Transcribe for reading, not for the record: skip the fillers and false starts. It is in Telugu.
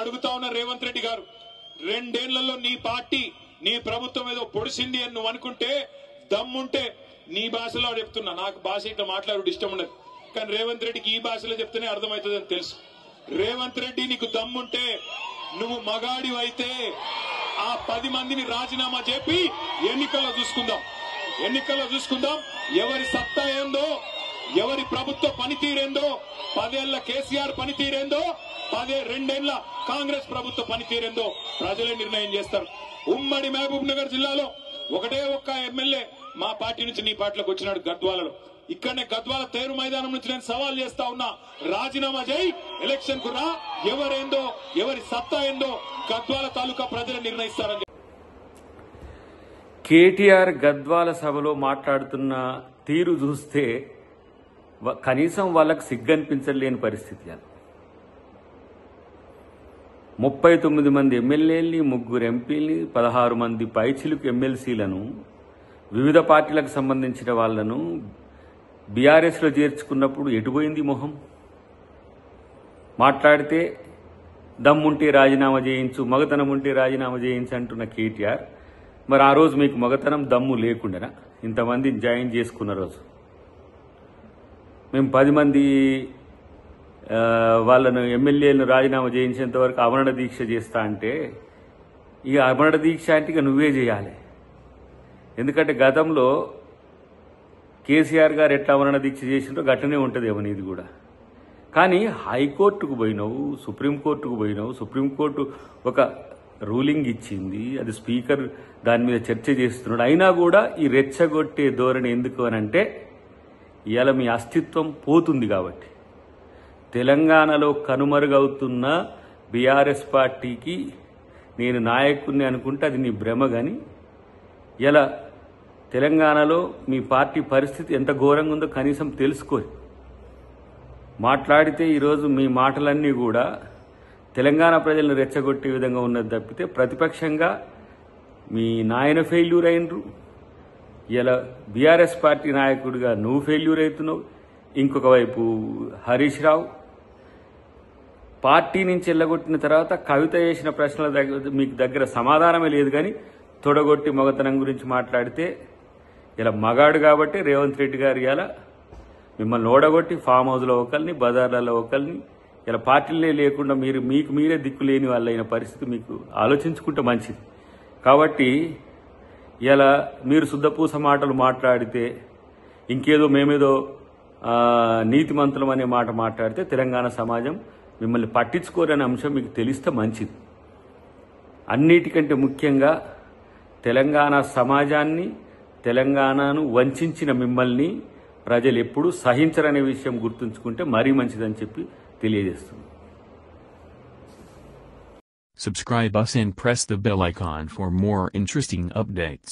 అడుగుతా ఉన్న రేవంత్ రెడ్డి గారు, 2 ఏళ్లలో నీ పార్టీ నీ ప్రభుత్వం ఏదో పొడిసింది అని నువ్వు అనుకుంటే దమ్ముంటే నీ భాషలో చెప్తున్నా. నాకు భాష ఇట్లా మాట్లాడు ఇష్టం ఉండదు, కానీ రేవంత్ రెడ్డికి ఈ భాషలో చెప్తేనే అర్థమవుతుందని తెలుసు. రేవంత్ రెడ్డి నీకు దమ్ముంటే నువ్వు మగాడివైతే ఆ 10 మందిని రాజీనామా చేపి ఎన్నికల్లో చూసుకుందాం ఎవరి సత్తా ఏందో, ఎవరి ప్రభుత్వ పనితీరేందో, 10 ఏళ్ల కేసీఆర్ పనితీరేందో, 2 ఏళ్ల కాంగ్రెస్ ప్రభుత్వ పనితీరేందో ప్రజలే నిర్ణయం చేస్తారు. ఉమ్మడి మహబూబ్ నగర్ జిల్లాలో ఒకటే ఒక్క ఎమ్మెల్యే మా పార్టీ నుంచి నీ పార్టీలోకి వచ్చినాడు గద్వాలలో. ఇక్కడనే గద్వాల తేరు మైదానం నుంచి నేను సవాల్ చేస్తా ఉన్నా, రాజీనామా చేయి, ఎలక్షన్ కు రా, ఎవరేందో ఎవరి సత్తా ఏందో గద్వాల తాలూకా ప్రజలు నిర్ణయిస్తారని. కేటీఆర్ గద్వాల సభలో మాట్లాడుతున్న తీరు చూస్తే కనీసం వాళ్ళకు సిగ్గనిపించలేని పరిస్థితి. 39 మంది ఎమ్మెల్యేల్ని, 3 ఎంపీల్ని, 16 మంది పైచిలుకు ఎమ్మెల్సీలను, వివిధ పార్టీలకు సంబంధించిన వాళ్లను బీఆర్ఎస్లో చేర్చుకున్నప్పుడు ఎటుపోయింది మొహం? మాట్లాడితే దమ్ముంటే రాజీనామా చేయించు, మగతనం ఉంటే రాజీనామా చేయించు అంటున్న కేటీఆర్, మరి ఆ రోజు మీకు మగతనం దమ్ము లేకుండానా ఇంతమందిని జాయిన్ చేసుకున్న రోజు? మేము 10 మంది వాళ్ళను ఎమ్మెల్యేలను రాజీనామా చేయించేంత వరకు అమరణ దీక్ష చేస్తా అంటే, ఇక అమరణ దీక్ష అంటే ఇక నువ్వే చేయాలి. ఎందుకంటే గతంలో కేసీఆర్ గారు ఎట్లా అమరణ దీక్ష చేసిందో గట్టనే ఉంటుంది ఏమో నీది కూడా. కానీ హైకోర్టుకు పోయినావు, సుప్రీంకోర్టుకు పోయినావు, సుప్రీంకోర్టు ఒక రూలింగ్ ఇచ్చింది, అది స్పీకర్ దాని మీద చర్చ చేస్తున్నాడు. అయినా కూడా ఈ రెచ్చగొట్టే ధోరణి ఎందుకు అనంటే ఇవాళ మీ అస్తిత్వం పోతుంది కాబట్టి. తెలంగాణలో కనుమరుగవుతున్న బీఆర్ఎస్ పార్టీకి నేను నాయకుడిని అనుకుంటే అది నీ భ్రమ. కానీ ఇలా తెలంగాణలో మీ పార్టీ పరిస్థితి ఎంత ఘోరంగా ఉందో కనీసం తెలుసుకోరు. మాట్లాడితే ఈరోజు మీ మాటలన్నీ కూడా తెలంగాణ ప్రజలను రెచ్చగొట్టే విధంగా ఉన్నది తప్పితే, ప్రతిపక్షంగా మీ నాయన ఫెయిల్యూర్ అయినరు, ఇలా బీఆర్ఎస్ పార్టీ నాయకుడిగా నువ్వు ఫెయిల్యూర్ అవుతున్నావు. ఇంకొక వైపు హరీష్ రావు పార్టీ నుంచి వెళ్ళగొట్టిన తర్వాత కవిత చేసిన ప్రశ్నల మీకు దగ్గర సమాధానమే లేదు. కానీ తొడగొట్టి మగతనం గురించి మాట్లాడితే ఇలా మగాడు కాబట్టి రేవంత్ రెడ్డి గారు ఇలా మిమ్మల్ని ఓడగొట్టి ఫామ్ హౌస్లో ఒకరిని, బజార్లలో ఒకరిని, ఇలా పార్టీలే లేకుండా మీకు మీరే దిక్కు లేని వాళ్ళైన పరిస్థితి మీకు ఆలోచించుకుంటే మంచిది. కాబట్టి ఇలా మీరు శుద్ధపూస మాటలు మాట్లాడితే, ఇంకేదో మేమేదో నీతిమంతులం అనే మాట మాట్లాడితే తెలంగాణ సమాజం మిమ్మల్ని పట్టించుకోరనే అంశం మీకు తెలిస్తే మంచిది. అన్నిటికంటే ముఖ్యంగా తెలంగాణ సమాజాన్ని, తెలంగాణను వంచిన మిమ్మల్ని ప్రజలు ఎప్పుడూ సహించరనే విషయం గుర్తుంచుకుంటే మరీ మంచిదని చెప్పి తెలియజేస్తుంది. Subscribe us and press the bell icon for more interesting updates.